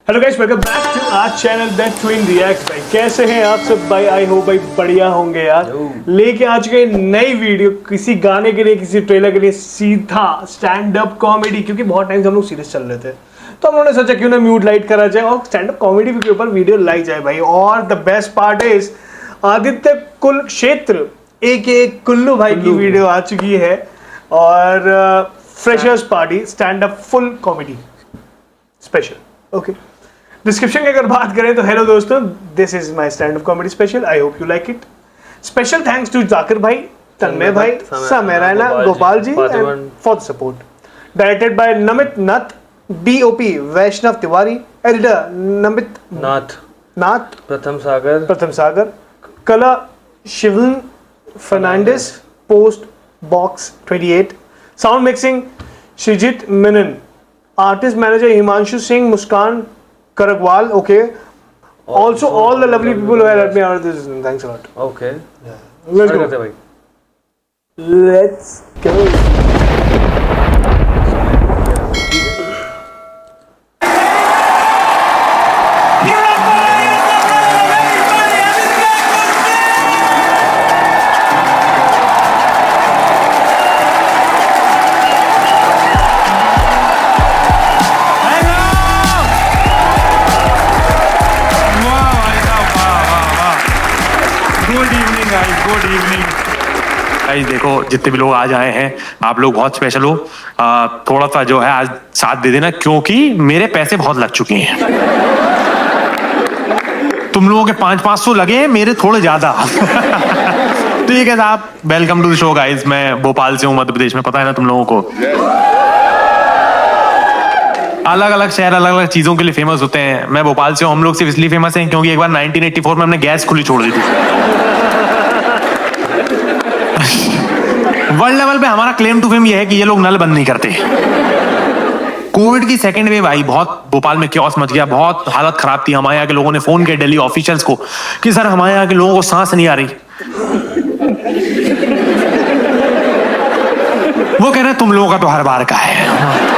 Hello guys, welcome back to our channel that twin react. भाई कैसे हैं आप सब भाई? आई होप भाई बढ़िया होंगे यार। लेके आ चुके हैं नई वीडियो, किसी गाने के लिए, किसी ट्रेलर के लिए, सीधा स्टैंड अप कॉमेडी। क्योंकि बहुत टाइम से हम लोग सीरियस चल रहे थे, तो हम लोगों ने सोचा क्यों ना म्यूट लाइट करा जाए और स्टैंड अप कॉमेडी के ऊपर वीडियो लाई जाए भाई। और the best part is Aditya Kulshreshtha एक कुल्लू भाई की वीडियो आ चुकी है और freshers party stand up full comedy special. Okay, description की अगर बात करें तो हेलो दोस्तों, this is my stand up comedy special. I hope you like it. Special thanks to Zakir भाई, तन्मय भाई, Samay Raina, Gopal ji for the support. Directed by Namit Nath, DOP Vaishnav Tiwari, editor Namit Nath, Pratham Sagar, Kala Shivan Fernandes, post box 28, sound mixing Sreejith Menon, artist manager Himanshu Singh, Muskan Karagwal, okay. Also, all the lovely people who have helped me out with this. Thanks a lot. Okay. Yeah. Let's go. Let's go. Good evening guys. देखो जितने भी लोग आज आए हैं, आप लोग बहुत स्पेशल हो। थोड़ा सा जो है आज साथ दे देना, क्योंकि मेरे पैसे बहुत लग चुके हैं। तुम लोगों के 500-500 लगे हैं, मेरे थोड़े ज्यादा। ठीक है साहब, welcome to the show guys. मैं भोपाल से हूँ, मध्य प्रदेश में, पता है ना तुम लोगों को। अलग अलग शहर अलग अलग चीजों के लिए फेमस होते हैं। मैं भोपाल से हूँ, हम लोग सिर्फ इसलिए फेमस हैं क्योंकि एक बार 1984 में हमने गैस खुली छोड़ दी थी। वर्ल्ड लेवल पे हमारा क्लेम टू फेम ये है कि ये लोग नल बंद नहीं करते। कोविड की सेकेंड वेव आई, बहुत भोपाल में क्योस मच गया, बहुत हालत खराब थी। हमारे यहाँ के लोगों ने फोन किया दिल्ली ऑफिशियल्स को कि सर हमारे यहाँ के लोगों को सांस नहीं आ रही। वो कह रहे हैं तुम लोगों का तो हर बार का है।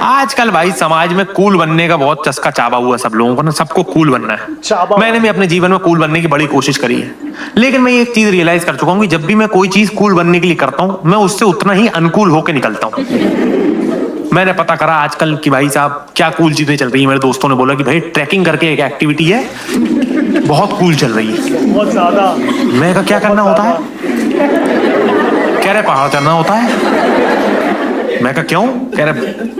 आजकल भाई समाज में कूल बनने का बहुत चस्का चाबा हुआ सब लोगों को ना, सबको कूल बनना है। मैंने भी अपने जीवन में कूल बनने की बड़ी कोशिश करी है, लेकिन मैं एक चीज रियलाइज कर चुका हूँ कि जब भी मैं कोई चीज कूल बनने के लिए करता हूँ, मैं उससे उतना ही अनकूल होकर निकलता हूँ। मैंने पता करा आजकल कि भाई साहब क्या कूल चीजें चल रही है। मेरे दोस्तों ने बोला कि भाई ट्रैकिंग करके एक एक्टिविटी है, बहुत कूल चल रही है, बहुत ज्यादा। मैं कहा क्या करना होता है? कह रहे पहाड़ चढ़ना होता है। मैं कहा क्यों? कह रहे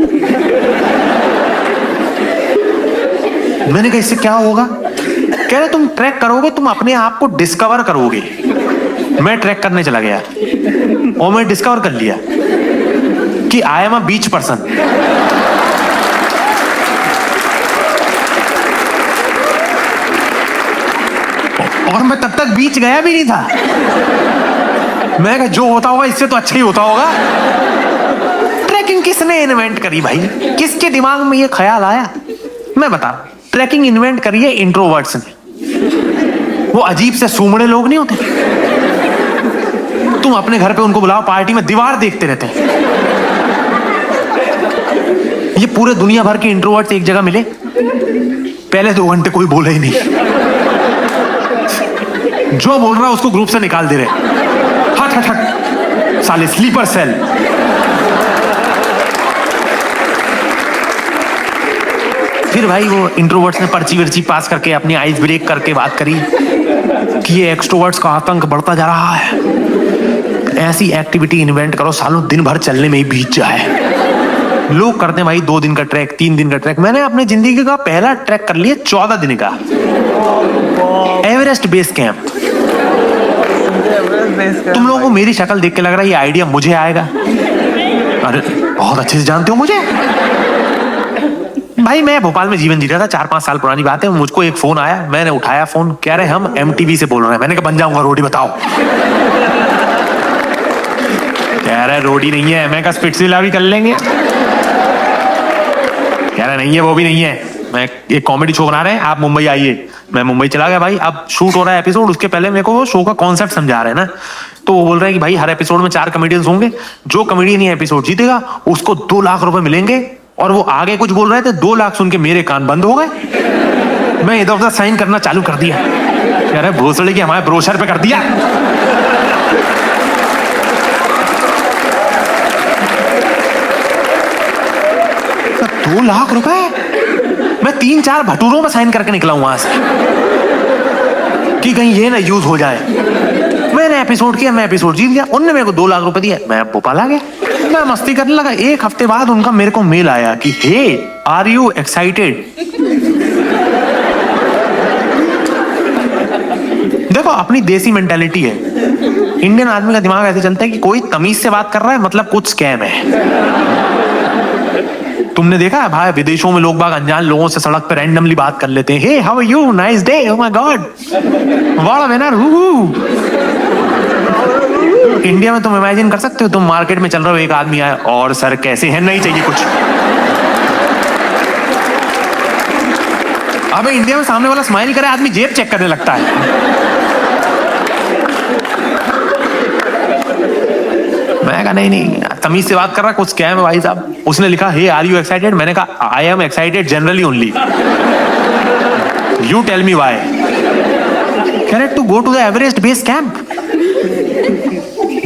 मैंने कहा इससे क्या होगा? कह रहे तुम ट्रैक करोगे, तुम अपने आप को डिस्कवर करोगे। मैं ट्रैक करने चला गया और मैं डिस्कवर कर लिया कि I am a beach person. और मैं तब तक बीच गया भी नहीं था। मैं कहा जो होता होगा इससे तो अच्छा ही होता होगा। ट्रैकिंग किसने इन्वेंट करी भाई? किसके दिमाग में ये ख्याल आया? मैं बता, ट्रैकिंग इन्वेंट करी है इंट्रोवर्ट्स ने। वो अजीब से सूमड़े लोग नहीं होते, तुम अपने घर पे उनको बुलाओ, पार्टी में दीवार देखते रहते हैं। ये पूरे दुनिया भर के इंट्रोवर्ट्स एक जगह मिले, पहले 2 घंटे कोई बोला ही नहीं, जो बोल रहा उसको ग्रुप से निकाल दे रहे। हट हट हट साले, स्लीपर सेल। फिर भाई वो इंट्रोवर्ट्स ने पर्ची वर्ची पास करके अपनी आइस ब्रेक करके बात करी कि ये एक्सट्रोवर्ट्स का आतंक बढ़ता जा रहा है, ऐसी एक्टिविटी इन्वेंट करो सालों दिन भर चलने में ही बीत जाए। लोग करते हैं भाई 2 दिन का ट्रैक, 3 दिन का ट्रैक। मैंने अपनी जिंदगी का पहला ट्रैक कर लिया 14 दिन का, एवरेस्ट बेस कैंप। तुम लोगों को मेरी शक्ल देख के लग रहा है ये आइडिया मुझे आएगा। अरे बहुत अच्छे से जानते हो मुझे भाई। मैं भोपाल में जीवन जी रहा था, 4-5 साल पुरानी बात है। मुझको एक फोन आया, मैंने उठाया फोन, कह रहे हम MTV से बोल रहे हैं। मैंने कहा बन जाऊंगा, रोटी बताओ। कह रहे रोटी नहीं है। मैं कहा स्पिट्सविला भी कर लेंगे। कह रहे नहीं है, वो भी नहीं है। मैं एक कॉमेडी शो बना रहे हैं, आप मुंबई आइए। मैं मुंबई चला गया भाई। अब शूट हो रहा है एपिसोड, उसके पहले मेरे को वो शो का कॉन्सेप्ट समझा रहे हैं ना। तो वो बोल रहे हैं कि भाई हर एपिसोड में 4 कॉमेडियंस होंगे, जो कॉमेडियन ये एपिसोड जीतेगा उसको 2 लाख रुपए मिलेंगे और वो आगे कुछ बोल रहे थे, 2 लाख सुन के मेरे कान बंद हो गए। मैं इधर उधर साइन करना चालू कर दिया। कह रहे भोसड़े की हमारे ब्रोशर पे कर दिया। तो 2 लाख रुपए मैं 3-4 भटूरों में साइन करके निकला हूं वहां से कि कहीं ये ना यूज हो जाए। मैंने एपिसोड किया, मैं एपिसोड जीत गया। उनने मेरे को 2 लाख रुपए दिया, मैं भोपाल आ गया। मैं मस्ती करने लगा। 1 हफ्ते बाद उनका मेरे को मेल आया कि हे आर यू एक्साइटेड। देखो अपनी देसी मेंटालिटी है। इंडियन आदमी का दिमाग ऐसे चलता है कि कोई तमीज से बात कर रहा है मतलब कुछ स्कैम है। तुमने देखा है भाई, विदेशों में लोग बाग अनजान लोगों से सड़क पर रैंडमली बात कर लेते हैं। Hey how are you, nice day, oh my god, what a winner. India में तुम इमेजिन कर सकते हो, तुम मार्केट में चल रहे हो, एक आदमी आया और सर कैसे हैं, नहीं चाहिए कुछ। अबे इंडिया में सामने वाला स्माइल करे, आदमी जेब चेक करने लगता है। मैं कहा नहीं तमीज से बात कर रहा, कुछ स्कैम है भाई साहब। उसने लिखा हे आर यू एक्साइटेड, मैंने कहा I am excited generally only, you tell me why. कह रहे to go to the Everest base camp.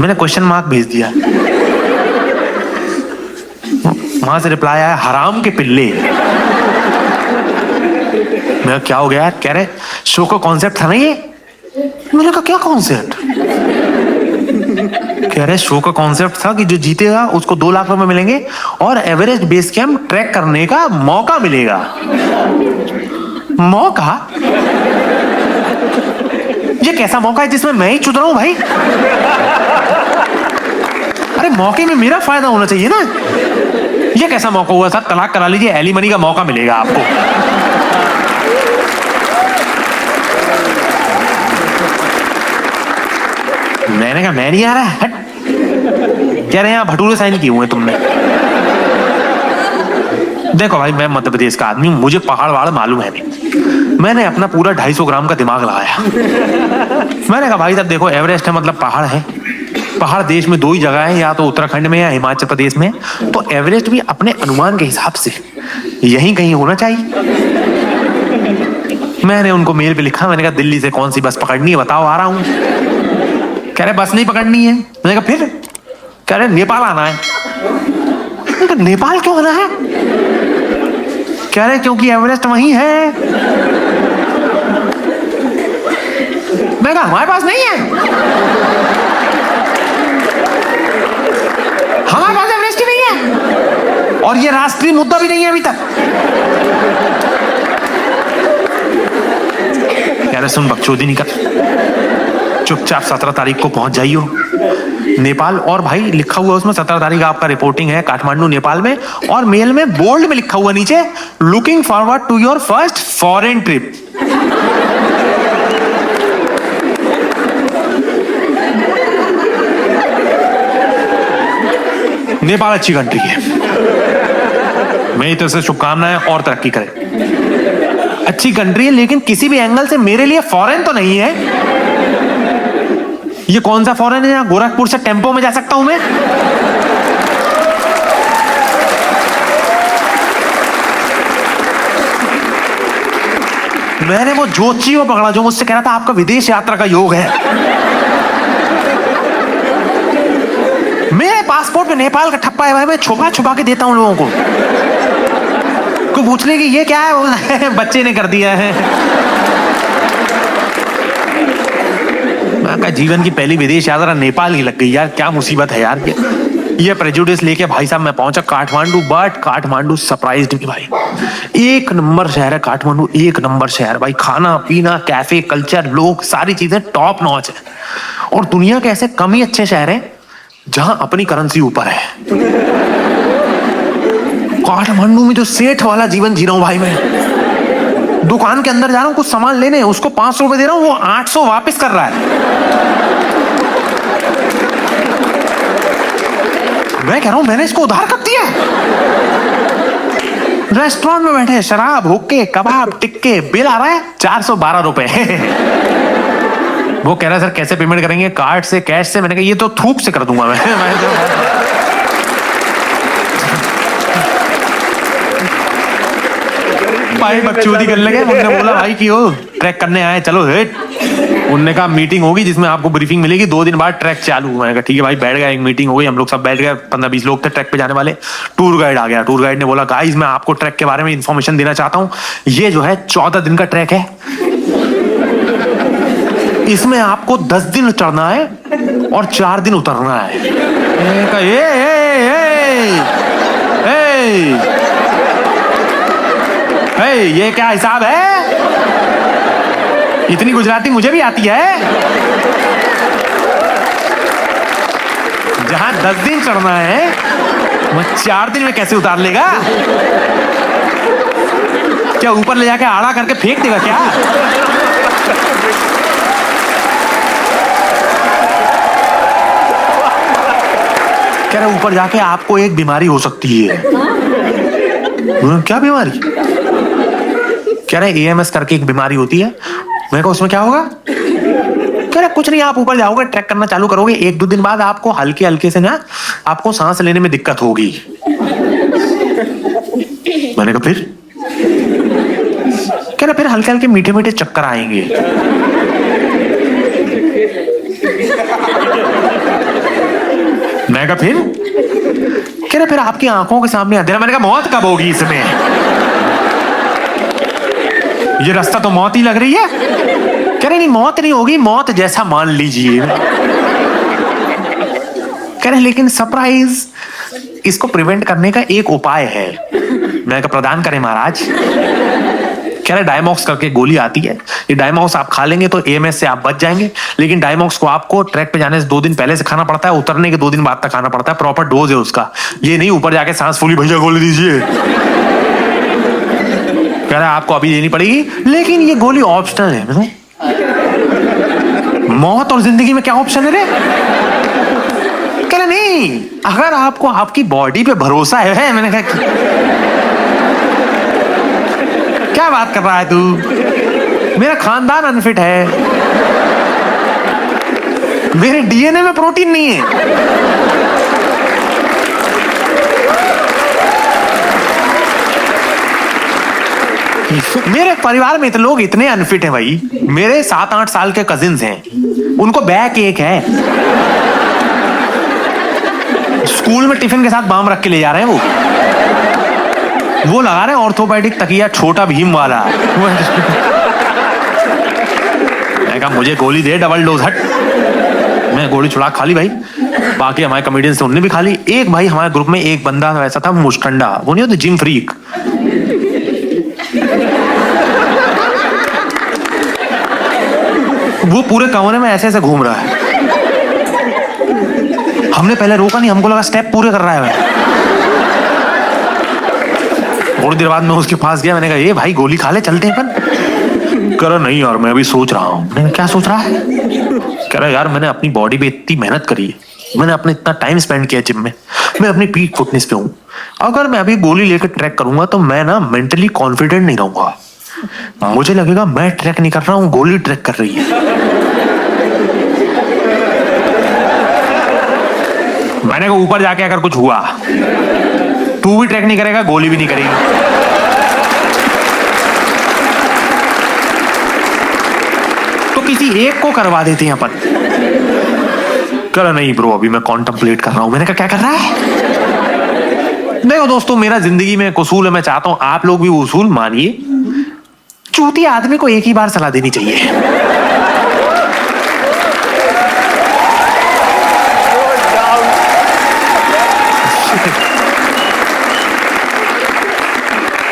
मैंने क्वेश्चन मार्क भेज दिया। वहां से रिप्लाई आया हराम के पिल्ले। मैं क्या हो गया यार। कह रहे शो का कॉन्सेप्ट था ना ये। मैंने कहा क्या कॉन्सेप्ट। कह रहे शो का कॉन्सेप्ट था कि जो जीतेगा उसको 2 लाख रुपए मिलेंगे और एवरेस्ट बेस कैंप ट्रैक करने का मौका मिलेगा। मौका? ये कैसा मौका है जिसमें मैं ही चुद रहा हूं भाई? अरे मौके में मेरा फायदा होना चाहिए ना। ये कैसा मौका हुआ सर, तलाक करा लीजिए, एलिमनी का मौका मिलेगा आपको। मैंने कहा मैं नहीं आ रहा है। कह रहे हैं भटूरे साइन किए हुए तुमने। देखो भाई मैं मध्य प्रदेश का आदमी हूं, मुझे पहाड़ वहाड़ मालूम है नहीं। मैंने अपना पूरा 250 ग्राम का दिमाग लगाया। मैंने कहा भाई साहब देखो एवरेस्ट है मतलब पहाड़ है। पहाड़ देश में 2 ही जगह है, या तो उत्तराखंड में या हिमाचल प्रदेश में। तो एवरेस्ट भी अपने अनुमान के हिसाब से यहीं कहीं होना चाहिए। मैंने उनको मेल पे लिखा, मैंने कहा दिल्ली से कौन सी बस पकड़नी है बताओ, आ रहा हूं। कह रहे बस नहीं पकड़नी है। मैंने कहा फिर? कह रहे नेपाल आना है। मैंने कहा नेपाल क्यों आना है? कह रहे क्योंकि एवरेस्ट वहीं है। मैं कहा हमारे पास नहीं है, हमारे पास एवरेस्ट ही नहीं है और ये राष्ट्रीय मुद्दा भी नहीं है अभी तक। कह रहे सुन बकचोदी नहीं कर, चुपचाप 17 तारीख को पहुंच जाइयो नेपाल। और भाई लिखा हुआ उसमें 17 तारीख आपका रिपोर्टिंग है काठमांडू नेपाल में। और मेल में बोल्ड में लिखा हुआ नीचे looking forward to your first foreign trip. Nepal अच्छी कंट्री है, मेरी तरफ से शुभकामनाएं और तरक्की करे। अच्छी कंट्री है लेकिन किसी भी एंगल से मेरे लिए फॉरेन तो नहीं है। ये कौन सा फॉरेन है जहां गोरखपुर से टेम्पो में जा सकता हूं मैं? मैंने वो जोची को पकड़ा जो मुझसे कह रहा था आपका विदेश यात्रा का योग है। मेरे पासपोर्ट पे नेपाल का ठप्पा है भाई, मैं छुपा छुपा के देता हूं लोगों को। कोई पूछने की ये क्या है, बच्चे ने कर दिया है। मैं जीवन की पहली विदेश यात्रा नेपाल ही लग गई यार, क्या मुसीबत है यार। ये प्रेजुडिस लेके भाई साहब मैं पहुंचा काठमांडू। बट काठमांडू सरप्राइज्ड मी भाई। 1 नंबर शहर है काठमांडू, 1 नंबर शहर भाई। खाना पीना, कैफे कल्चर, लोग, सारी चीजें टॉप नॉच है। और दुनिया के ऐसे कम ही अच्छे शहर हैं जहां अपनी करेंसी ऊपर है। काठमांडू में जो सेठ वाला जीवन जी रहा हूं भाई मैं। दुकान के अंदर जा रहा हूं कुछ सामान लेने, उसको 500 रुपए दे रहा हूं, वो 800 वापस कर रहा है। मैं कह रहा हूं मैंने इसको उधार कब दिया? रेस्टोरेंट में बैठे शराब, हुक्के, कबाब, टिक्के, बिल आ रहा है 412 रुपए। वो कह रहा है सर कैसे पेमेंट करेंगे, कार्ड से, कैश से? मैंने कहा ये तो थूक से कर दूंगा मैं। भाई बकचोदी करने लगे। उन्होंने बोला भाई कि ओ ट्रैक करने आए, चलो हेट। उनने कहा मीटिंग होगी जिसमें आपको ब्रीफिंग मिलेगी, 2 दिन बाद ट्रैक चालू। मैंने कहा ठीक है भाई, बैठ गया। एक मीटिंग हो गई, हम लोग सब बैठ गए, 15-20 लोग थे ट्रैक पे जाने वाले। टूर गाइड आ गया। टूर गाइड ने बोला गाइस मैं आपको ट्रैक के बारे में इंफॉर्मेशन देना चाहता हूँ। ये जो है 14 दिन का ट्रैक है, इसमें आपको 10 दिन चढ़ना है और 4 दिन उतरना है। ये क्या हिसाब है? इतनी गुजराती मुझे भी आती है। जहां 10 दिन चढ़ना है वो 4 दिन में कैसे उतार लेगा? क्या ऊपर ले जाके आड़ा करके फेंक देगा क्या? कह रहे ऊपर जाके आपको एक बीमारी हो सकती है। क्या बीमारी? कह रहे एएमएस करके एक बीमारी होती है। मैं कहा उसमें क्या होगा? कह रहे कुछ नहीं, आप ऊपर जाओगे, ट्रैक करना चालू करोगे, 1-2 दिन बाद आपको हल्के हल्के से ना आपको सांस लेने में दिक्कत होगी। मैंने कहा फिर? कह रहे फिर हल्के हल्के मीठे मीठे चक्कर आएंगे। मैं कहा फिर? कह रहे फिर आपकी आंखों के सामने अंधेरा। मैंने कहा मौत कब होगी इसमें? ये रास्ता तो मौत ही लग रही है। कह रहे नहीं मौत नहीं होगी, मौत जैसा मान लीजिए। कह रहे लेकिन सरप्राइज, इसको प्रिवेंट करने का एक उपाय है। मैं कहा प्रदान करें महाराज। कह रहे डायमॉक्स करके गोली आती है, ये डायमॉक्स आप खा लेंगे तो एएमएस से आप बच जाएंगे। लेकिन डायमॉक्स को आपको ट्रैक पे जाने से 2 दिन पहले से खाना पड़ता है, उतरने के 2 दिन बाद तक खाना पड़ता है। प्रॉपर डोज है उसका, ये नहीं ऊपर जाके सांस फूली भैया गोली दीजिए। कह रहा आपको अभी लेनी पड़ेगी, लेकिन ये गोली ऑप्शनल है। मौत और जिंदगी में क्या ऑप्शन है रे? कह रहे नहीं, अगर आपको आपकी बॉडी पे भरोसा है। मैंने कहा क्या बात कर रहा है तू? मेरा खानदान अनफिट है, मेरे डीएनए में प्रोटीन नहीं है। मेरे परिवार में इतने लोग इतने अनफिट हैं भाई। मेरे 7-8 साल के कजिन्स हैं, उनको बैक एक है। स्कूल में टिफिन के साथ बाम रख के ले जा रहे हैं वो लगा रहे हैं ऑर्थोपेडिक तकिया, छोटा भीम वाला। मैं कहा मुझे गोली दे डबल डोज, हट। मैं गोली छुड़ा खा ली भाई। बाकी हमारे कॉमेडियंस थे, उन्होंने भी खा ली। एक भाई हमारे ग्रुप में एक बंदा वैसा था मुस्टंडा, वो नहीं होता जिम फ्रीक। वो पूरे कमरे में ऐसे ऐसे घूम रहा है। हमने पहले रोका नहीं, हमको लगा स्टेप पूरे कर रहा है। थोड़ी देर बाद मैं उसके पास गया, मैंने कहा ये भाई गोली खा ले, चलते हैं अपन। कह रहा नहीं यार मैं अभी सोच रहा हूँ। मैंने क्या सोच रहा है? कह रहा यार मैंने अपनी बॉडी पे इतनी मेहनत करी है, मैंने अपने इतना टाइम स्पेंड किया जिम में, मैं अपनी पीक फिटनेस पे हूँ। अगर मैं अभी गोली लेकर ट्रैक करूंगा तो मैं ना मेंटली कॉन्फिडेंट नहीं रहूंगा, मुझे लगेगा मैं ट्रैक नहीं कर रहा हूँ, गोली ट्रैक कर रही है। मैंने कहा ऊपर जाके अगर कुछ हुआ, तू भी ट्रैक नहीं करेगा, गोली भी नहीं करेगी। तो किसी एक को करवा देते हैं अपन। कह नहीं ब्रो अभी मैं कॉन्टेम्पलेट कर रहा हूं। मैंने कहा क्या कर रहा है? देखो दोस्तों, मेरा जिंदगी में एक उसूल है, मैं चाहता हूं आप लोग भी उसूल मानिए। चूती आदमी को एक ही बार सलाह देनी चाहिए।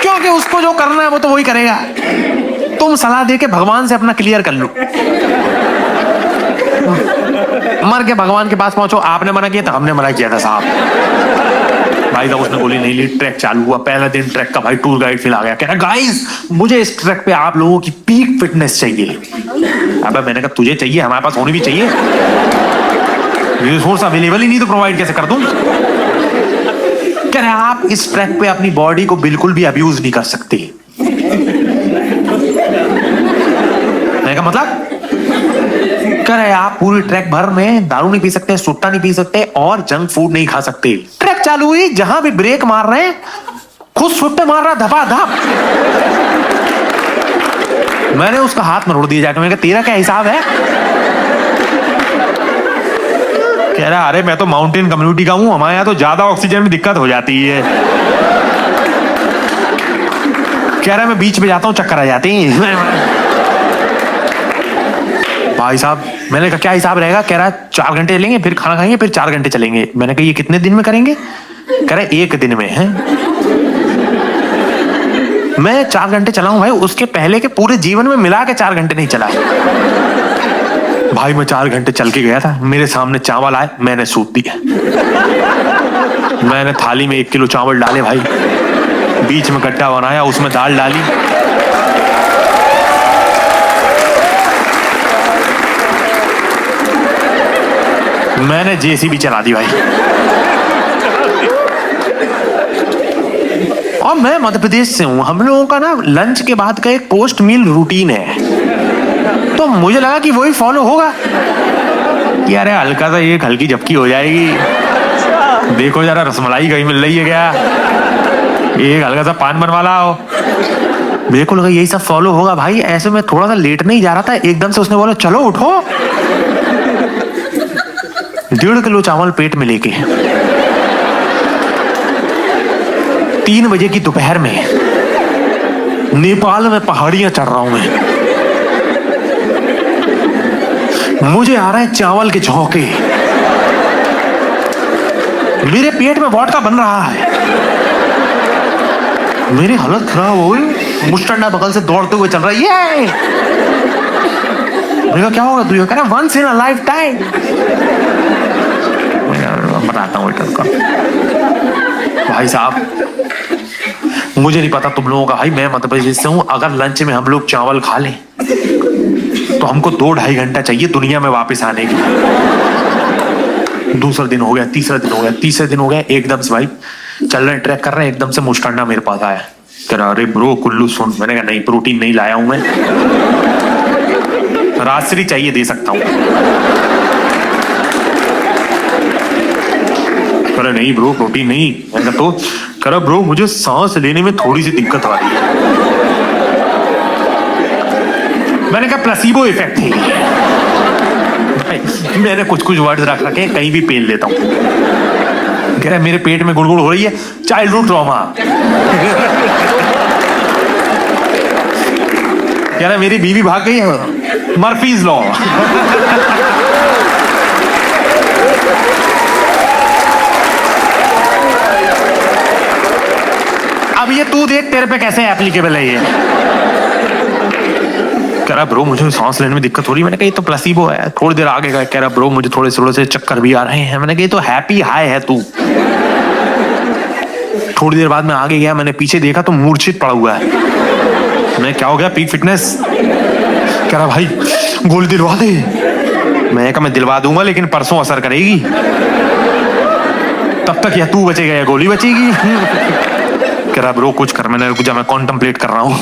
क्योंकि उसको जो करना है वो तो वही करेगा। तुम सलाह देके भगवान से अपना क्लियर कर लो। मर के भगवान के पास पहुंचो, आपने मना किया था, हमने मना किया था साहब। भाई साहब उसने गोली नहीं ली, ट्रैक चालू हुआ। पहला दिन ट्रैक का भाई टूर गाइड फिर आ गया, कह रहा गाइस मुझे इस ट्रैक पे आप लोगों की पीक फिटनेस चाहिए। अबे मैंने कहा तुझे चाहिए, हमारे पास होनी भी चाहिए। रिसोर्स अवेलेबल ही नहीं तो प्रोवाइड कैसे कर दूं? कह रहे आप इस ट्रैक पे अपनी बॉडी को बिल्कुल भी अब्यूज नहीं कर सकते। मैंने कहा मतलब? कह रहे आप पूरी ट्रैक भर में दारू नहीं पी सकते, सुट्टा नहीं पी सकते और जंक फूड नहीं खा सकते। ट्रैक चालू हुई, जहां भी ब्रेक मार रहे हैं खुद सुट्टे मार रहा धपा धप। मैंने उसका हाथ मरोड़ दिया जाके, मैंने कहा तेरा क्या हिसाब है? कह रहा अरे मैं तो माउंटेन कम्युनिटी का हूं, हमारे यहाँ तो ज्यादा ऑक्सीजन में दिक्कत हो जाती है। कह रहा मैं बीच में जाता हूँ चक्कर आ जाते हैं। भाई साहब मैंने कहा क्या हिसाब रहेगा? कह रहा 4 घंटे चलेंगे, फिर खाना खाएंगे, फिर 4 घंटे चलेंगे। मैंने कहा ये कितने दिन में करेंगे? कह रहा 1 दिन में है। मैं 4 घंटे चला हूं भाई, उसके पहले के पूरे जीवन में मिला के 4 घंटे नहीं चला। भाई मैं 4 घंटे चल के गया था, मेरे सामने चावल आए, मैंने सूत दिया। मैंने थाली में 1 किलो चावल डाले भाई, बीच में गड्ढा बनाया, उसमें दाल डाली, मैंने जेसीबी चला दी भाई। और मैं मध्य प्रदेश से हूं, हम लोगों का ना लंच के बाद का एक पोस्ट मील रूटीन है, तो मुझे लगा कि वही फॉलो होगा कि अरे हल्का सा एक हल्की झपकी हो जाएगी, देखो जरा रसमलाई कहीं मिल रही है क्या, एक हल्का सा पान बनवा लाओ। मेरे को लगा यही सब फॉलो होगा भाई। ऐसे में थोड़ा सा लेट नहीं जा रहा था, एकदम से उसने बोला चलो उठो। 1.5 किलो चावल पेट में लेके 3 बजे की दोपहर में नेपाल में पहाड़ियां चढ़ रहा हूं मैं। मुझे आ रहे हैं चावल के झोंके, मेरे पेट में वोडका बन रहा है, मेरी हालत खराब हो गई। मुस्टंडा बगल से दौड़ते हुए चल रहा है, ये मैंने कहा क्या होगा तुझे? कह रहा once in a lifetime. बताता हूँ का भाई साहब, मुझे नहीं पता तुम लोगों का भाई, मैं मध्य प्रदेश से हूं। अगर लंच में हम लोग चावल खा लें तो हमको 2-2.5 घंटा चाहिए दुनिया में वापस आने के। दूसरा दिन हो गया, तीसरा दिन हो गया, तीसरे दिन हो गया, एकदम से भाई चल रहे ट्रैक कर रहे हैं, एकदम से मुस्टंडा मेरे पास आया। कह रहा अरे ब्रो कुल्लू सुन। मैंने कहा नहीं, प्रोटीन नहीं लाया हूं मैं, राजश्री चाहिए दे सकता हूं। अरे नहीं ब्रो प्रोटीन नहीं। मैंने कहा तो कह रहा ब्रो मुझे सांस लेने में थोड़ी सी दिक्कत आ रही है। मैंने कहा प्लेसिबो इफेक्ट है। मैंने कुछ वर्ड्स रख रखे, कहीं भी पेल लेता हूं। कह रहा मेरे पेट में गुड़गुड़ हो रही है, चाइल्डहुड ट्रॉमा। कह रहा मेरी बीवी भाग गई है, मर्फीज लॉ। अब ये तू देख तेरे पे कैसे एप्लीकेबल है ये। कह रहा ब्रो मुझे सांस लेने में दिक्कत हो रही है। मैंने कहा ये तो प्लेसिबो है। थोड़ी देर आगे गया, कह रहा ब्रो मुझे थोड़े से चक्कर भी आ रहे हैं। मैंने कहा ये तो हैप्पी हाई है तू। थोड़ी देर बाद मैं आगे गया, मैंने पीछे देखा तो मूर्छित पड़ा हुआ है। मैं क्या हो गया? Peak fitness. कह रहा भाई गोली दिलवा दे। मैं कहा मैं दिलवा दूंगा लेकिन परसों असर करेगी, तब तक या तू बचेगा या गोली बचेगी। कह रहा ब्रो कुछ कर। मैंने रुक जा, मैं कॉन्टेम्पलेट कर रहा हूं।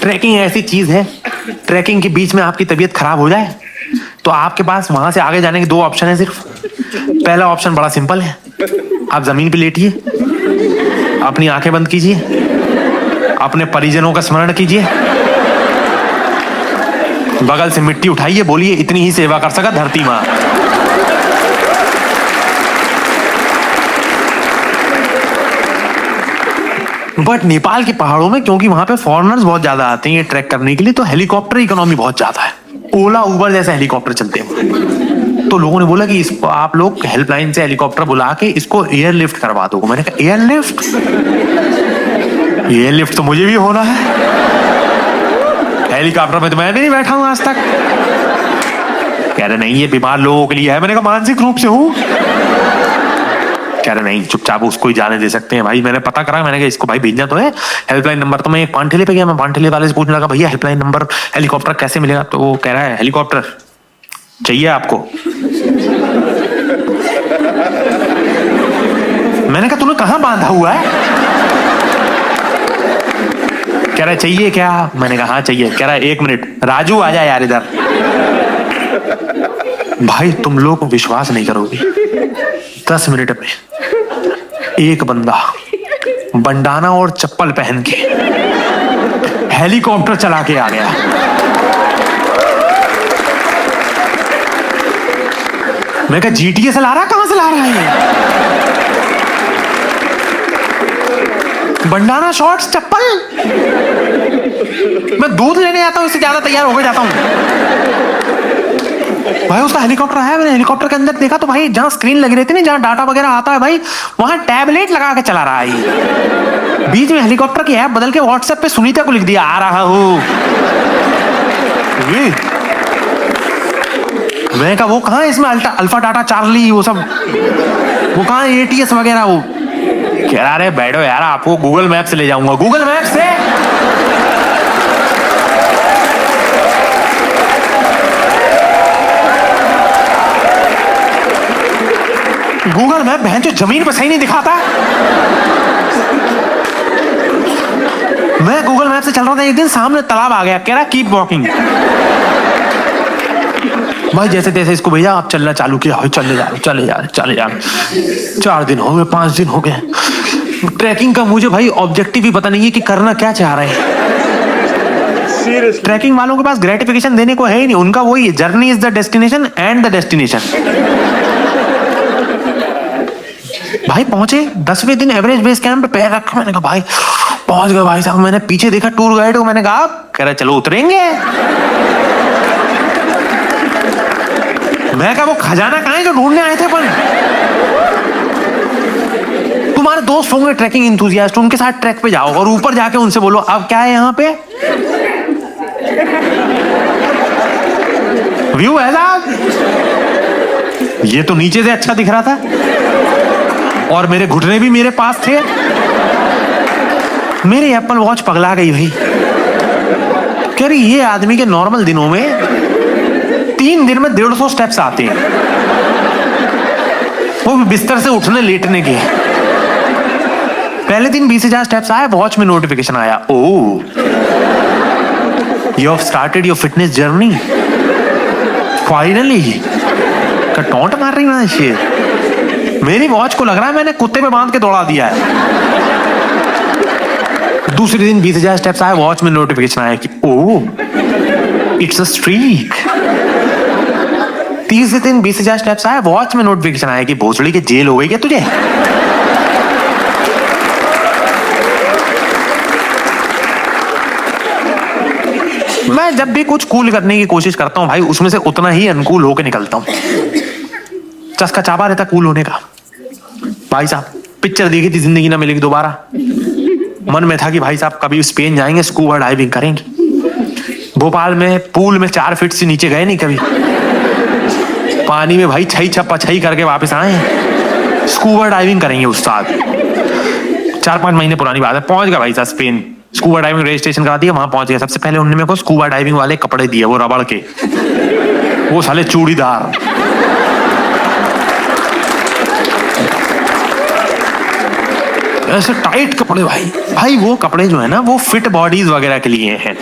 ट्रैकिंग ऐसी चीज है, ट्रैकिंग के बीच में आपकी तबीयत खराब हो जाए तो आपके पास वहां से आगे जाने के 2 ऑप्शन है सिर्फ। पहला ऑप्शन बड़ा सिंपल है, आप जमीन पे लेटिए, अपनी आंखें बंद कीजिए, अपने परिजनों का स्मरण कीजिए, बगल से मिट्टी उठाइए, बोलिए इतनी ही सेवा कर सका धरती मां। बट नेपाल के पहाड़ों में क्योंकि वहां पे फॉरेनर्स बहुत ज्यादा आते हैं ये ट्रैक करने के लिए, तो हेलीकॉप्टर इकोनॉमी बहुत ज्यादा है। ओला उबर जैसे हेलीकॉप्टर चलते हैं। तो लोगों ने बोला कि इसको आप लोग हेल्पलाइन से हेलीकॉप्टर बुला के इसको एयरलिफ्ट करवा दो। मैंने कहा एयरलिफ्ट? एयरलिफ्ट तो मुझे भी होना है, हेलीकॉप्टर में तो मैं भी नहीं बैठा हूं आज तक। कह रहे नहीं ये बीमार लोगों के लिए है। मैंने कहा मानसिक रूप से हूं। कह रहे नहीं चुपचाप उसको ही जाने दे सकते हैं भाई। मैंने पता करा, मैंने कहा इसको भाई भेजना तो है हेल्पलाइन नंबर। तो मैं एक पानठेले पे गया, मैं पानठेले वाले से पूछने लगा भैया हेल्पलाइन नंबर हेलीकॉप्टर कैसे मिलेगा? तो वो कह रहा है हेलीकॉप्टर चाहिए आपको? मैंने कहा तूने कहां बांधा हुआ है? कह रहा है चाहिए क्या? मैंने कहा हाँ चाहिए। कह रहा है 1 मिनट राजू आ जाए यार इधर। भाई तुम लोग विश्वास नहीं करोगे, 10 मिनट में एक बंदा बंडाना और चप्पल पहन के हेलीकॉप्टर चला के आ गया। मैं कहा GTA से ला रहा, कहां से ला रहा है ये? बंडाना, शॉर्ट्स, चप्पल। मैं दूध लेने आता हूं, इससे ज्यादा तैयार होकर जाता हूं। भाई उसका हेलीकॉप्टर आया, मैंने हेलीकॉप्टर के अंदर देखा तो भाई जहां स्क्रीन लगी रहती है ना, जहां डाटा वगैरह आता है भाई, वहां टैबलेट लगा के चला रहा है ये। बीच में हेलीकॉप्टर की ऐप बदल के व्हाट्सएप पे सुनीता को लिख दिया, आ रहा हूं। मैं कहा वो कहां है इसमें, अल्फा डाटा चार्ली वो सब, वो कहां है ATS वगैरह? वो कह रहा है बैठो यार, आपको गूगल मैप से ले जाऊंगा। गूगल मैप से? गूगल मैप बहन जो जमीन पर सही नहीं दिखाता। मैं गूगल मैप से चल रहा था, एक दिन सामने तालाब आ गया, कह रहा कीप वॉकिंग। भाई जैसे तैसे इसको भैया आप चलना चालू किया, चले जा। 4 दिन हो गए, 5 दिन हो गए। ट्रैकिंग का मुझे भाई ऑब्जेक्टिव ही पता नहीं है कि करना क्या चाह रहे हैं। ट्रैकिंग वालों के पास ग्रेटिफिकेशन देने को है ही नहीं, उनका वही है, journey is the destination and the destination. भाई पहुंचे 10वें दिन एवरेज बेस कैंप पे पैर रखा, मैंने कहा भाई पहुंच गए भाई साहब। मैंने पीछे देखा टूर गाइड को, मैंने कहा कह रहा चलो उतरेंगे। मैं कहा वो खजाना कहां है जो ढूंढने आए थे अपन? तुम्हारे दोस्त होंगे ट्रैकिंग इंथुजियास्ट, उनके साथ ट्रैक पे जाओ और ऊपर जाके उनसे बोलो अब क्या है यहाँ पे व्यू है साहब। ये तो नीचे से अच्छा दिख रहा था और मेरे घुटने भी मेरे पास थे। मेरी एप्पल वॉच पगला गई भाई, कह रही ये आदमी के नॉर्मल दिनों में 3 दिन में 150 स्टेप्स आते हैं, वो भी बिस्तर से उठने लेटने के। पहले दिन 20,000 स्टेप्स आए, वॉच में नोटिफिकेशन आया, oh you have started your fitness journey finally. Taunt मार रही है शेर। मेरी वॉच को लग रहा है मैंने कुत्ते पे बांध के दौड़ा दिया है। दूसरे दिन 20,000 स्टेप्स आए, वॉच में नोटिफिकेशन आया कि ओह इट्स अ स्ट्रीक। तीसरे दिन 20,000 स्टेप्स आए, वॉच में नोटिफिकेशन आया कि भोसड़ी के जेल हो गई क्या तुझे? मैं जब भी कुछ कूल करने की कोशिश करता हूं भाई, उसमें से उतना ही अनकूल होकर निकलता हूं। चस्का चापा रहता कूल होने का। भाई साहब पिक्चर देखी थी जिंदगी ना मिलेगी दोबारा, मन में था कि भाई साहब कभी स्पेन जाएंगे, स्कूबा डाइविंग करेंगे। भोपाल में पूल में 4 फीट से नीचे गए नहीं कभी, पानी में भाई छई छप्पा छई करके वापस आए। स्कूबा डाइविंग करेंगे उस्ताद। 4-5 महीने पुरानी बात है। पहुंच गया भाई साहब स्पेन, स्कूबा डाइविंग रजिस्ट्रेशन करा दिया, वहां पहुंच गया। सबसे पहले उन्होंने मेरे को स्कूबा डाइविंग वाले कपड़े दिए, वो रबड़ के, वो साले चूड़ीदार। ऐसे टाइट कपड़े भाई। भाई वो कपड़े जो है ना, वो फिट बॉडीज वगैरह के लिए हैं,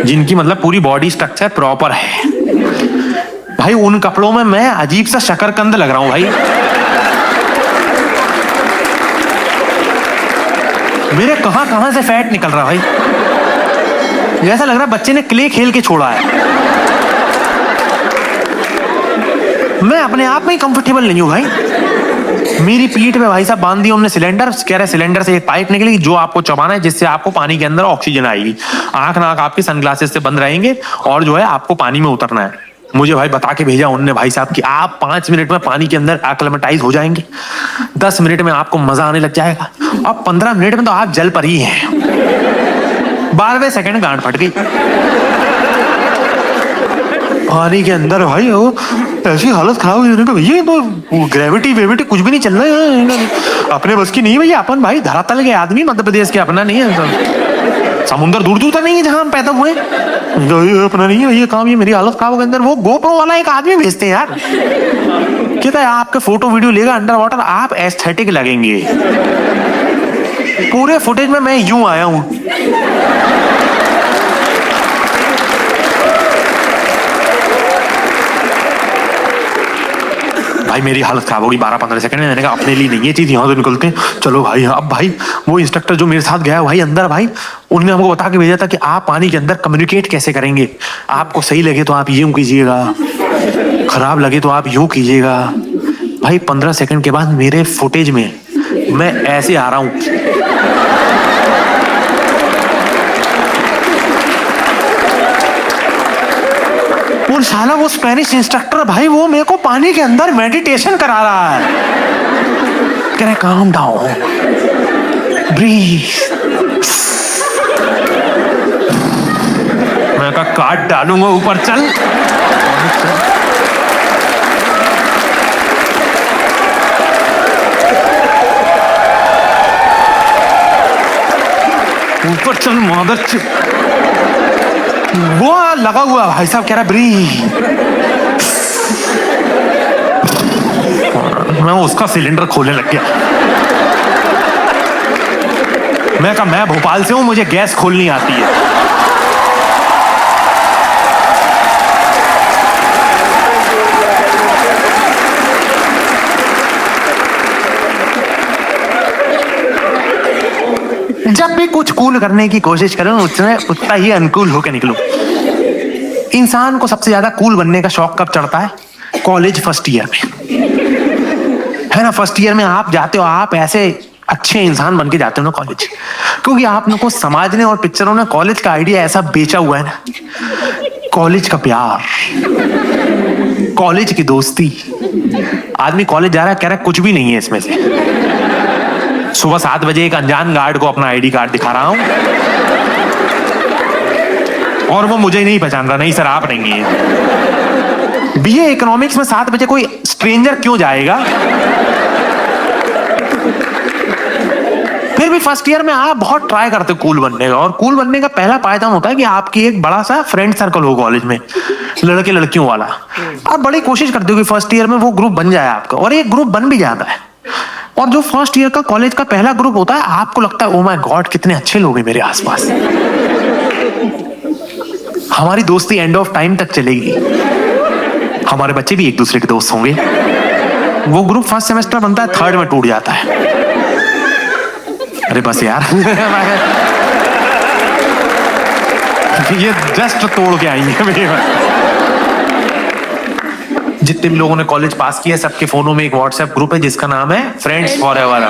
जिनकी मतलब पूरी बॉडी स्ट्रक्चर प्रॉपर है। भाई उन कपड़ों में मैं अजीब सा शकरकंद लग रहा हूं भाई। मेरे कहां से फैट निकल रहा भाई, ऐसा लग रहा है बच्चे ने क्ले खेल के छोड़ा है। मैं अपने आप में ही कंफर्टेबल नहीं हूं भाई। मेरी पीठ पे भाई साहब बांध दिया हमने सिलेंडर, कह रहे सिलेंडर से एक पाइप निकलेगी जो आपको चबाना है, जिससे आपको पानी के अंदर ऑक्सीजन आएगी। आंख नाक आपके सनग्लासेस से बंद रहेंगे और जो है आपको पानी में उतरना है। मुझे भाई बता के भेजा उनने भाई साहब कि आप 5 मिनट में पानी के अंदर एक्लेमेटाइज हो जाएंगे, 10 मिनट में आपको मजा आने लग जाएगा, अब 15 मिनट में तो आप जल पर ही हैं। 12वें सेकंड गांड फट गई पानी के अंदर भाई। वो ऐसी हालत खराब हुई भैया, तो ग्रेविटी वेविटी कुछ भी नहीं चल रहा है, अपने बस की नहीं भैया। अपन भाई धरातल के आदमी, मध्य प्रदेश के, अपना नहीं है। समुद्र दूर दूर तक नहीं है जहां हम पैदा हुए, अपना नहीं है भैया काम। ये मेरी हालत खराब के अंदर वो गोप्रो वाला एक आदमी भेजते हैं यार, कहता है आपके फोटो वीडियो लेगा अंडर वाटर, आप एस्थेटिक लगेंगे। पूरे फुटेज में मैं यूं आया हूं। भाई मेरी हालत खराब होगी 12-15 सेकंड में। मैंने कहा अपने लिए नहीं ये चीज, यहाँ तो निकलते हैं, चलो भाई। अब भाई वो इंस्ट्रक्टर जो मेरे साथ गया भाई अंदर, भाई उन्होंने हमको बता के भेजा था कि आप पानी के अंदर कम्युनिकेट कैसे करेंगे। आपको सही लगे तो आप यूं कीजिएगा, खराब लगे तो आप यूं कीजिएगा। भाई 15 सेकंड के बाद मेरे फुटेज में मैं ऐसे आ रहा हूं, और साला वो स्पेनिश इंस्ट्रक्टर भाई वो मेरे को पानी के अंदर मेडिटेशन करा रहा है। कह रहे काम डाउन, ब्रीथ। मैं कहा काट डालूंगा ऊपर, चल। ऊपर चल मदर। वो लगा हुआ भाई साहब कह रहा ब्रीथ। मैं उसका सिलेंडर खोलने लग गया। मैं कहा मैं भोपाल से हूं, मुझे गैस खोलनी आती है। जब भी कुछ कूल करने की कोशिश करूं उसमें उतना ही अनकूल होकर निकलूं। इंसान को सबसे ज्यादा कूल बनने का शौक कब चढ़ता है? कॉलेज फर्स्ट ईयर में, है ना। फर्स्ट ईयर में आप जाते हो, आप ऐसे अच्छे इंसान बन के जाते हो ना कॉलेज, क्योंकि आप लोगों को समाज ने और पिक्चरों ने कॉलेज का आइडिया ऐसा बेचा हुआ है ना। कॉलेज का प्यार, कॉलेज की दोस्ती। आदमी कॉलेज जा रहा है, कह रहा है कुछ भी नहीं है इसमें से। सुबह 7 बजे एक अनजान गार्ड को अपना आईडी कार्ड दिखा रहा हूं, और वो मुझे नहीं पहचान रहा। नहीं सर आप नहीं है। बीए इकोनॉमिक्स में 7 बजे कोई स्ट्रेंजर क्यों जाएगा? फिर भी फर्स्ट ईयर में आप बहुत ट्राई करते हो कूल बनने का, और कूल बनने का पहला पायदान होता है कि आपकी एक बड़ा सा फ्रेंड सर्कल हो कॉलेज में, लड़के लड़कियों वाला। आप बड़ी कोशिश करते हो कि फर्स्ट ईयर में वो ग्रुप बन जाए आपका, और एक ग्रुप बन भी जाता है। और जो फर्स्ट ईयर का कॉलेज का पहला ग्रुप होता है, आपको लगता है ओ माय गॉड कितने अच्छे लोग हैं मेरे आसपास, हमारी दोस्ती एंड ऑफ टाइम तक चलेगी, हमारे बच्चे भी एक दूसरे के दोस्त होंगे। वो ग्रुप फर्स्ट सेमेस्टर बनता है, थर्ड में टूट जाता है। अरे बस यार ये जस्ट तोड़ के आई है मेरे। जितने भी लोगों ने कॉलेज पास किया सबके फोनों में एक व्हाट्सएप ग्रुप है जिसका नाम है फ्रेंड्स फॉर एवर,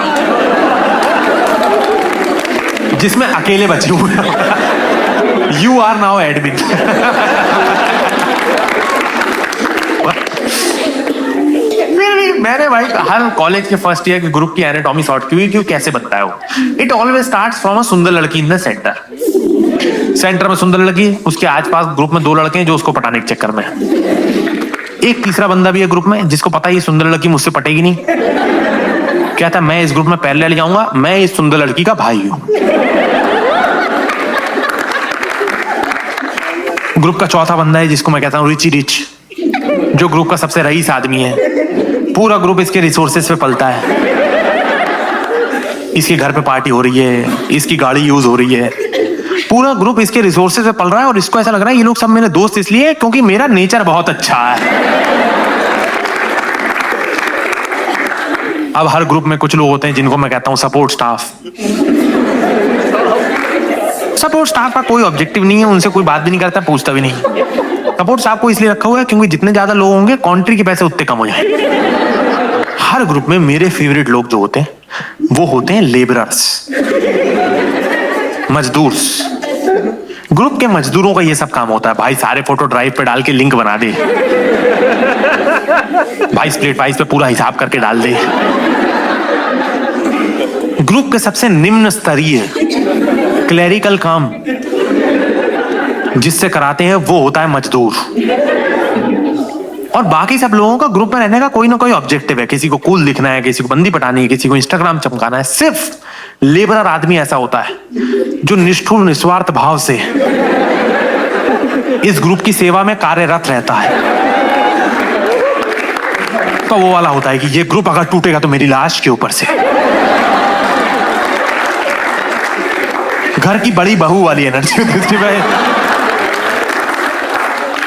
जिसमें अकेले बचे हुए हैं। You are now admin. मैंने भाई हर कॉलेज के फर्स्ट ईयर के ग्रुप की एनाटॉमी सॉर्ट की हुई, क्यों कैसे बनता है वो। It always starts from a सुंदर लड़की इन द सेंटर में सुंदर लड़की, उसके आसपास ग्रुप में 2 लड़के हैं जो उसको पटाने के चक्कर में, एक तीसरा बंदा भी है ग्रुप में जिसको पता है ये सुंदर लड़की मुझसे पटेगी नहीं, कहता मैं इस ग्रुप में पैरेलल जाऊंगा, मैं इस सुंदर लड़की का भाई हूं। ग्रुप का चौथा बंदा है जिसको मैं कहता हूं रिची रिच, जो ग्रुप का सबसे रईस आदमी है। पूरा ग्रुप इसके रिसोर्सेस पे पलता है, इसके घर पे पार्टी हो रही है, इसकी गाड़ी यूज हो रही है, पूरा ग्रुप इसके रिसोर्सेज पे पल रहा है, और इसको ऐसा लग रहा है ये लोग सब मेरे दोस्त इसलिए क्योंकि मेरा नेचर बहुत अच्छा है। अब हर ग्रुप में कुछ लोग होते हैं जिनको मैं कहता हूं सपोर्ट स्टाफ। सपोर्ट स्टाफ का कोई ऑब्जेक्टिव नहीं है, उनसे कोई बात भी नहीं करता, पूछता भी नहीं। सपोर्ट स्टाफ को इसलिए रखा हुआ है क्योंकि जितने ज्यादा लोग होंगे कॉन्ट्री के पैसे उतने कम हो जाए। हर ग्रुप में मेरे फेवरेट लोग जो होते हैं वो होते हैं लेबरर्स, मजदूर। ग्रुप के मजदूरों का ये सब काम होता है। भाई सारे फोटो ड्राइव पे डाल के लिंक बना दे, भाई स्प्लिट वाइज पे पूरा हिसाब करके डाल दे। ग्रुप के सबसे निम्न स्तरीय क्लरिकल काम जिससे कराते हैं वो होता है मजदूर। और बाकी सब लोगों का ग्रुप में रहने का कोई ना कोई ऑब्जेक्टिव है, किसी को कूल दिखना है, किसी को बंदी पटानी है, किसी को इंस्टाग्राम चमकाना है। सिर्फ लेबरर आदमी ऐसा होता है जो निष्ठुर निस्वार्थ भाव से इस ग्रुप की सेवा में कार्यरत रहता है। तो वो वाला होता है कि ये ग्रुप अगर टूटेगा तो मेरी लाश के ऊपर से। घर की बड़ी बहू वाली एनर्जी।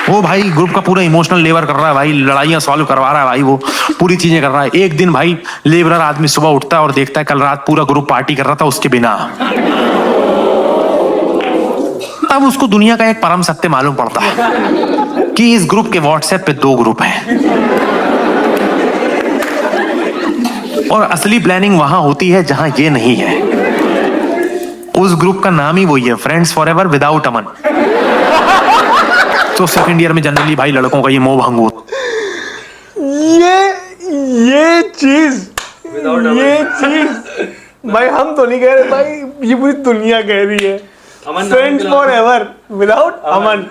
वो भाई ग्रुप का पूरा इमोशनल लेबर कर रहा है भाई, लड़ाइयां सॉल्व करवा रहा है भाई, वो पूरी चीजें कर रहा है। एक दिन भाई लेबरर आदमी सुबह उठता है और देखता है कल रात पूरा ग्रुप पार्टी कर रहा था उसके बिना। तब उसको दुनिया का एक परम सत्य मालूम पड़ता है कि इस ग्रुप के व्हाट्सएप पे 2 ग्रुप हैं और असली प्लानिंग वहां होती है जहां ये नहीं है। उस ग्रुप का नाम ही वही है, फ्रेंड्स फॉरएवर विदाउट अमन। तो सेकंड ईयर में जनरली भाई लड़कों का ये मोह भंग होता। ये चीज भाई हम तो नहीं कह रहे भाई, ये पूरी दुनिया कह रही है। फ्रेंड्स फॉरएवर विदाउट अमन।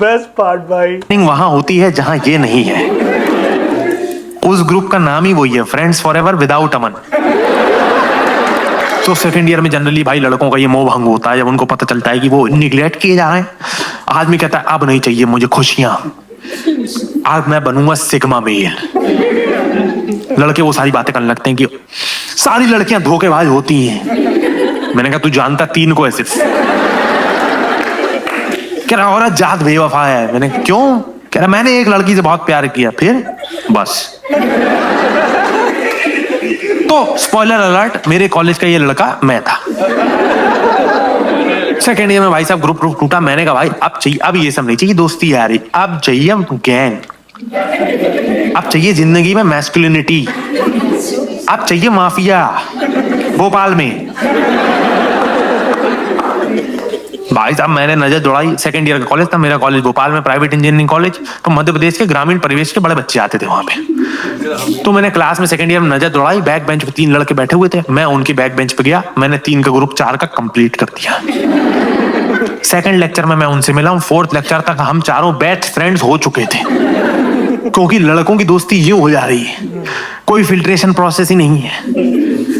बेस्ट पार्ट भाई, वहां होती है जहां ये नहीं है। उस ग्रुप का नाम ही वही है, फ्रेंड्स फॉरएवर विदाउट अमन। तो सेकंड ईयर में जनरली भाई लड़कों का ये मोह भंग होता है जब उनको पता चलता है कि वो निगलेक्ट किए जा रहे हैं। आदमी कहता है अब नहीं चाहिए मुझे खुशियां, आज मैं बनूंगा सिग्मा मेल। लड़के वो सारी बातें करने लगते हैं कि सारी लड़कियां धोखेबाज होती हैं। मैंने कहा तू जानता 3 को है सिर्फ। कह रहा औरत जात बेवफा है। मैंने क्यों? कह रहा मैंने एक लड़की से बहुत प्यार किया, फिर बस। तो स्पॉइलर अलर्ट, मेरे कॉलेज का ये लड़का मैं था। सेकेंड ईयर में भाई साहब ग्रुप टूटा। मैंने कहा भाई अब चाहिए, अब ये सब नहीं चाहिए दोस्ती यारी, अब चाहिए गैंग, अब चाहिए जिंदगी में मैस्कुलिनिटी, अब चाहिए माफिया। भोपाल में भाई साहब मैंने नजर दौड़ाई। सेकंड ईयर का कॉलेज था मेरा, कॉलेज भोपाल में प्राइवेट इंजीनियरिंग कॉलेज। तो मध्य प्रदेश के ग्रामीण परिवेश के बड़े बच्चे आते थे वहां पे। तो मैंने क्लास में सेकंड ईयर में नजर दौड़ाई, बैक बेंच पे 3 लड़के बैठे हुए थे, मैं उनके बैक बेंच पे गया। मैंने 3 का ग्रुप 4 का कंप्लीट कर दिया। सेकंड लेक्चर में मैं उनसे मिला हूं, 4th लेक्चर तक हम चारों बेस्ट फ्रेंड्स हो चुके थे। क्योंकि लड़कों की दोस्ती यूं हो जा रही है, कोई फिल्ट्रेशन प्रोसेस ही नहीं है।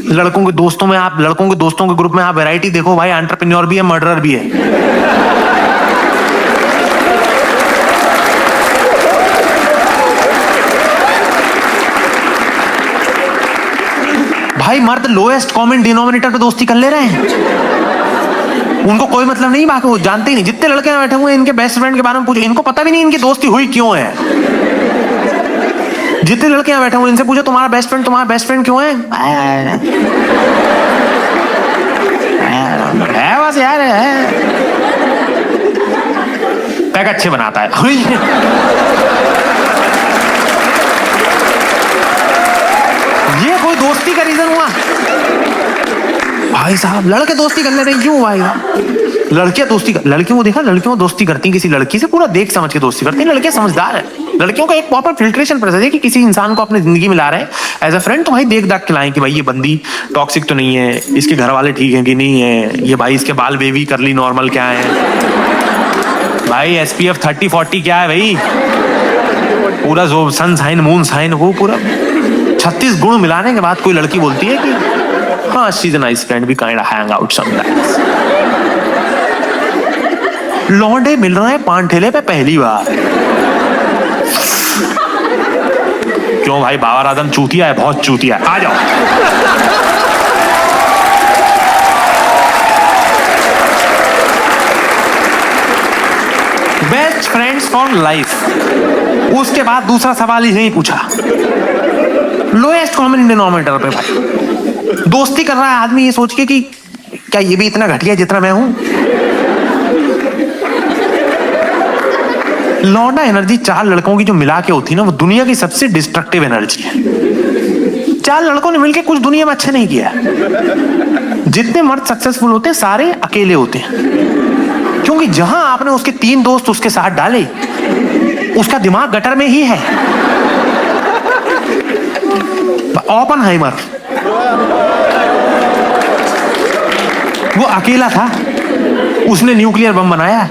लड़कों के दोस्तों में आप, लड़कों के दोस्तों के ग्रुप में आप वैरायटी देखो भाई, एंटरप्रेन्योर भी है, मर्डरर भी है। भाई मर्द लोएस्ट कॉमन डिनोमिनेटर पे दोस्ती कर ले रहे हैं, उनको कोई मतलब नहीं, बाकी वो जानते ही नहीं। जितने लड़के बैठे हुए हैं इनके बेस्ट फ्रेंड के बारे में पूछो, इनको पता भी नहीं इनकी दोस्ती हुई क्यों है। जितने लड़के यहाँ बैठे हुए इनसे पूछो तुम्हारा बेस्ट फ्रेंड क्यों है? बस यार है, पैक अच्छे बनाता है। ये कोई दोस्ती का रीजन हुआ? भाई साहब लड़के दोस्ती कर ले रहे क्यों भाई? लड़कियां दोस्ती, लड़कियों को देखा, लड़कियों दोस्ती करती हैं किसी लड़की से पूरा देख समझ के दोस्ती करती हैं। लड़कियां समझदार है, लड़कियों का एक प्रॉपर फिल्ट्रेशन प्रोसेस है कि किसी इंसान को अपनी जिंदगी में ला रहे हैं एज अ फ्रेंड, तो भाई देख दाख के लाएं कि भाई ये बंदी टॉक्सिक तो नहीं है, इसके घर वाले ठीक है कि नहीं है, ये भाई इसके बाल बेबी करली नॉर्मल क्या है, भाई SPF 30-40 क्या है भाई, पूरा जो सन साइन मून साइन, वो पूरा 36 गुण मिलाने के बाद कोई लड़की बोलती है कि हाँ she is a nice friend, we kind of hang out sometimes. लौंडे मिल रहे हैं पान ठेले पे पहली बार। क्यों भाई बाबा राधन चूतिया है, बहुत चूतिया है, आ जाओ। Best friends for life. उसके बाद दूसरा सवाल ही नहीं पूछा, लोएस्ट कॉमन डिनोमिनेटर पे भाई दोस्ती कर रहा है आदमी ये सोच के कि क्या ये भी इतना घटिया जितना मैं हूं। लौंडा एनर्जी 4 लड़कों की जो मिला के होती है ना, वो दुनिया की सबसे डिस्ट्रक्टिव एनर्जी है। 4 लड़कों ने मिलकर कुछ दुनिया में अच्छा नहीं किया। जितने मर्द सक्सेसफुल होते हैं सारे अकेले होते हैं, क्योंकि जहां आपने उसके 3 दोस्त उसके साथ डाले, उसका दिमाग गटर में ही है। ओपनहाइमर वो अकेला था, उसने न्यूक्लियर बम बनाया,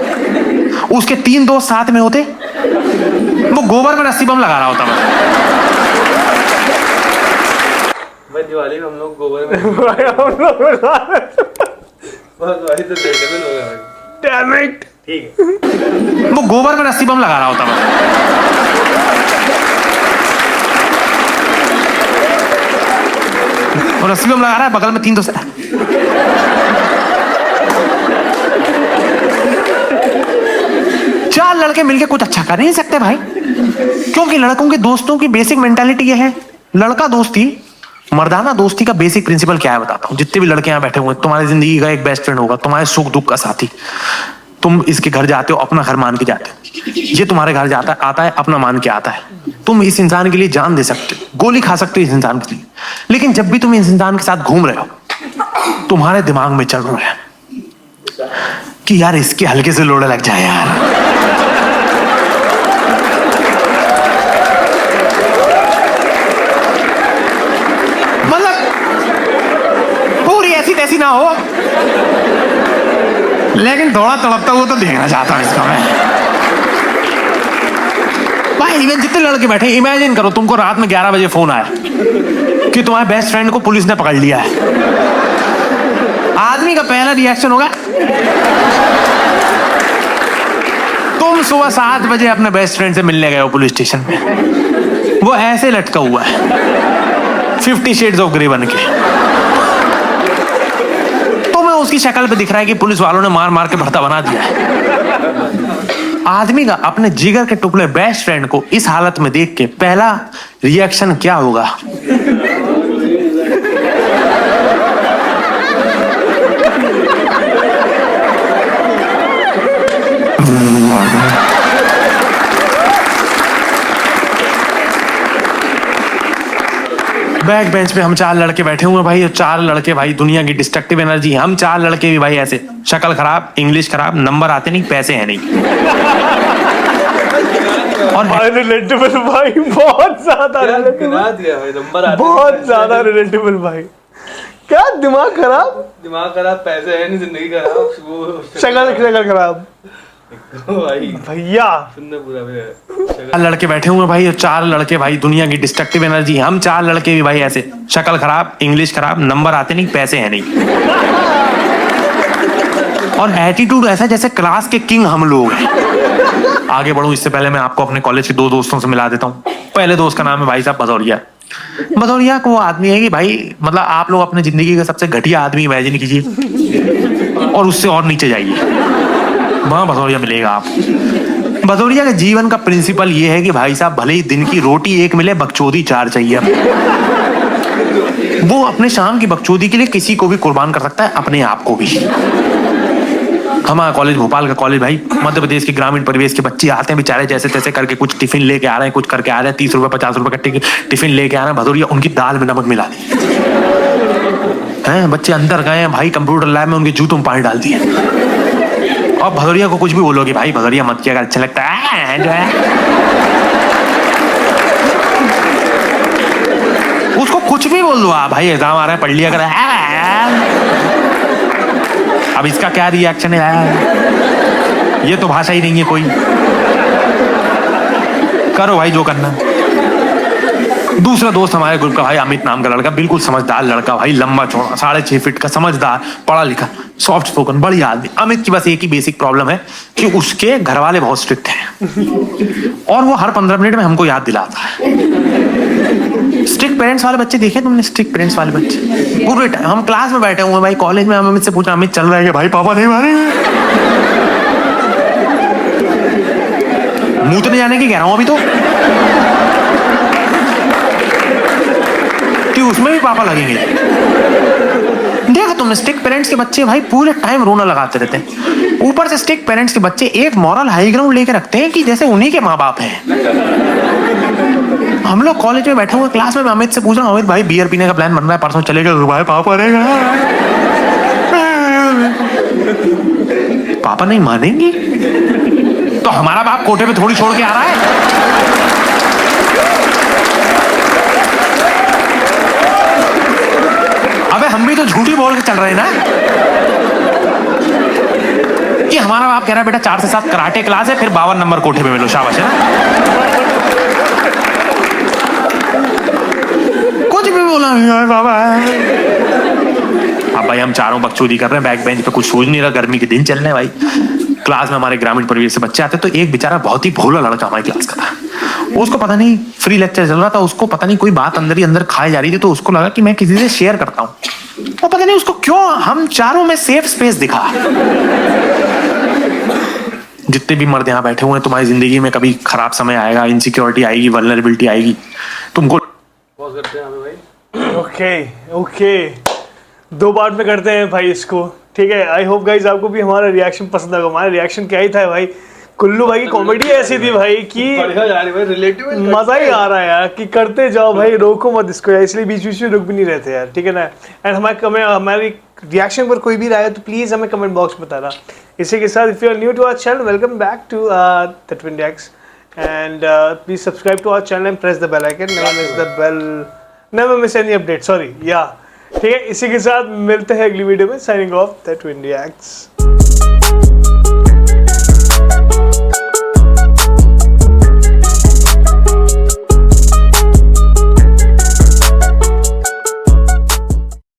उसके 3 दोस्त साथ में होते, वो गोबर में रस्सी बम लगा रहा होता। भाई दिवाली में हम लोग गोबर में भाई तो डेटेबल हो गया भाई। डैम इट, ठीक है, वो गोबर में रस्सी बम लगा रहा होता। और रस्सी बम लगा रहा है, बगल में 3 दोस्त। चार लड़के मिलके कुछ अच्छा कर नहीं सकते भाई, क्योंकि लड़कों के दोस्तों की बेसिक मेंटालिटी ये है, लड़का दोस्ती, मर्दाना दोस्ती का बेसिक प्रिंसिपल क्या है बताता हूँ। जितने भी लड़के यहाँ बैठे हुए हैं, तुम्हारी जिंदगी का एक बेस्ट फ्रेंड होगा, तुम्हारे सुख दुख का साथी। तुम इसके घर जाते हो अपना घर मान के जाते हो, ये तुम्हारे घर जाता है आता है अपना मान के आता है। तुम इस इंसान के लिए जान दे सकते हो, गोली खा सकते हो इस इंसान के लिए, लेकिन जब भी तुम इस इंसान के साथ घूम रहे हो, तुम्हारे दिमाग में चल रहा है कि यार इसके हल्के से लोड़े लग जाए यार। मतलब पूरी ऐसी तैसी ना हो, लेकिन थोड़ा तड़पता हुआ तो देखना चाहता हूं इसका मैं। भाई इवन जितने लड़के बैठे, इमेजिन करो तुमको रात में 11 बजे फोन आया कि तुम्हारे बेस्ट फ्रेंड को पुलिस ने पकड़ लिया है। आदमी का पहला रिएक्शन होगा, तुम सुबह 7 बजे अपने बेस्ट फ्रेंड से मिलने गए हो पुलिस स्टेशन में, वो ऐसे लटका हुआ है 50 शेड्स ऑफ ग्रे बन के, तुम्हें उसकी शक्ल पे दिख रहा है कि पुलिस वालों ने मार मार के भर्ता बना दिया है। आदमी का अपने जिगर के टुकड़े बेस्ट फ्रेंड को इस हालत में देख के पहला रिएक्शन क्या होगा? बैक बेंच पे हम 4 लड़के बैठे हुए हैं भाई, और 4 लड़के भाई दुनिया की डिस्ट्रक्टिव एनर्जी। हम 4 लड़के भी भाई ऐसे, शक्ल खराब, इंग्लिश खराब, नंबर आते नहीं, पैसे हैं नहीं, और रिलेटेबल भाई, बहुत ज्यादा रिलेटेबल, बहुत ज्यादा रिलेटेबल भाई। क्या दिमाग खराब, पैसे है नहीं, जिंदगी खराब, शक्ल खराब भाई भैया। सुनने पूरा भी 4 लड़के बैठे हुए हैं भाई, और 4 लड़के भाई दुनिया की डिस्ट्रक्टिव एनर्जी। हम 4 लड़के भी भाई ऐसे, शक्ल खराब, इंग्लिश खराब, नंबर आते नहीं, पैसे हैं नहीं, और एटीट्यूड ऐसा जैसे क्लास के किंग हम लोग हैं। आगे बढ़ूं इससे पहले मैं आपको अपने कॉलेज के 2 दोस्तों से मिला देता हूँ। पहले दोस्त का नाम है भाई साहब भदौरिया। भदौरिया को वो आदमी है कि भाई मतलब आप लोग अपने जिंदगी का सबसे घटिया आदमी इमेजिन कीजिए और उससे और नीचे जाइए, वहां भदौरिया मिलेगा आप। भदौरिया के जीवन का प्रिंसिपल ये है कि भाई साहब भले ही दिन की रोटी 1 मिले, बकचोदी 4 चाहिए। वो अपने शाम की बकचोदी के लिए किसी को भी कुर्बान कर सकता है, अपने आप को भी। हमारा कॉलेज भोपाल का कॉलेज भाई, मध्य प्रदेश के ग्रामीण परिवेश के बच्चे आते हैं बेचारे जैसे तैसे करके, कुछ टिफिन लेके आ रहे हैं, कुछ करके आ रहे हैं, 30 रुपए 50 रुपए का टिफिन लेके आ रहे हैं। भदौरिया उनकी दाल में नमक मिला दी है। बच्चे अंदर गए हैं भाई, कंप्यूटर लैब में उनके जूतों में पानी डाल दिए। और भदौरिया को कुछ भी बोलोगे भाई, भदौरिया मत किया, अच्छा लगता है जो है, उसको कुछ भी बोल दो आप, भाई एग्जाम आ रहा है पढ़ लिया कर। अब इसका क्या रिएक्शन है यार, ये तो भाषा ही नहीं है कोई, करो भाई जो करना। दूसरा दोस्त हमारे ग्रुप का भाई अमित नाम का लड़का, बिल्कुल समझदार लड़का भाई, लंबा चौड़ा 6.5 फीट का, समझदार, पढ़ा लिखा, सॉफ्ट स्पोकन, बढ़िया आदमी। अमित की बस एक ही बेसिक प्रॉब्लम है कि उसके घर वाले बहुत स्ट्रिक्ट हैं और वो हर 15 मिनट में हमको याद दिलाता है। स्ट्रिक्ट पेरेंट्स वाले बच्चे देखे तुमने? स्ट्रिक्ट पेरेंट्स वाले बच्चे पूरे टाइम, हम क्लास में बैठे हुए हैं भाई कॉलेज में, हम अमित से पूछा अमित चल रहा है भाई, पापा नहीं मारेंगे, मुंह तो नहीं जाने की कह रहा हूं अभी तो, कि उसमें भी पापा लगेंगे। देखा तुमने, स्ट्रिक्ट पेरेंट्स के बच्चे भाई पूरे टाइम रोना लगाते रहते हैं, ऊपर से स्ट्रिक्ट पेरेंट्स के बच्चे एक मॉरल हाई ग्राउंड लेके रखते हैं कि जैसे उन्हीं के माँ बाप हैं। हम लोग कॉलेज में बैठे हुए क्लास में, मैं अमित से पूछ रहा हूँ, अमित भाई बियर पीने का प्लान बन रहा है, परसों चलेगा? भाई पापा रहेगा, पापा नहीं मानेंगे तो हमारा बाप कोठे पे थोड़ी छोड़ के आ रहा है। अबे हम भी तो झूठी बोल के चल रहे हैं ना कि हमारा बाप कह रहा है बेटा 4 से 7 कराटे क्लास है, फिर 52 नंबर कोठे पे मिलो, शाबाश है ना। कुछ भी बोला बाबा। अब भाई हम चारों बकचोदी कर रहे हैं, बैक बेंच पे कुछ सोच नहीं रहा, गर्मी के दिन चल रहे हैं भाई। क्लास में हमारे ग्रामीण परिवेश से बच्चे आते, तो एक बेचारा बहुत ही भोला लड़का हमारी क्लास का था, उसको पता नहीं फ्री लेक्चर चल रहा था, उसको पता नहीं कोई बात अंदर ही अंदर खाई जा रही थी, तो उसको लगा कि मैं किसी से शेयर करता हूँ, और पता नहीं उसको क्यों हम चारों में सेफ स्पेस दिखा, जितने भी मर्द यहाँ बैठे हुए हैं, तुम्हारी जिंदगी में कभी खराब समय आएगा, इनसिक्योरिटी आएगी, वल्नरेबिलिटी आएगी, तुमको पॉज करते हैं हमें भाई। ओके ओके, 2 बार में करते हैं भाई इसको, ठीक है। आई होप गाइज आपको भी हमारा रिएक्शन पसंद आएगा। हमारा रिएक्शन क्या ही था भाई, कुल्लू भाई की कॉमेडी ऐसी थी भाई कि बढ़िया यार भाई, रिलेटिव मजा ही आ रहा है यार कि करते जाओ भाई, रोको मत इसको यार, इसलिए बीच बीच में रुक भी नहीं रहते यार, ठीक है ना। एंड हमारी रिएक्शन पर कोई भी राय है तो प्लीज हमें कमेंट बॉक्स में बताना। इसी के साथ if you are new to our channel, welcome back to the twin dax and please subscribe to our channel and press the bell icon, never miss any update, sorry या, ठीक है। इसी के साथ मिलते हैं अगली वीडियो में, signing off the twin desks.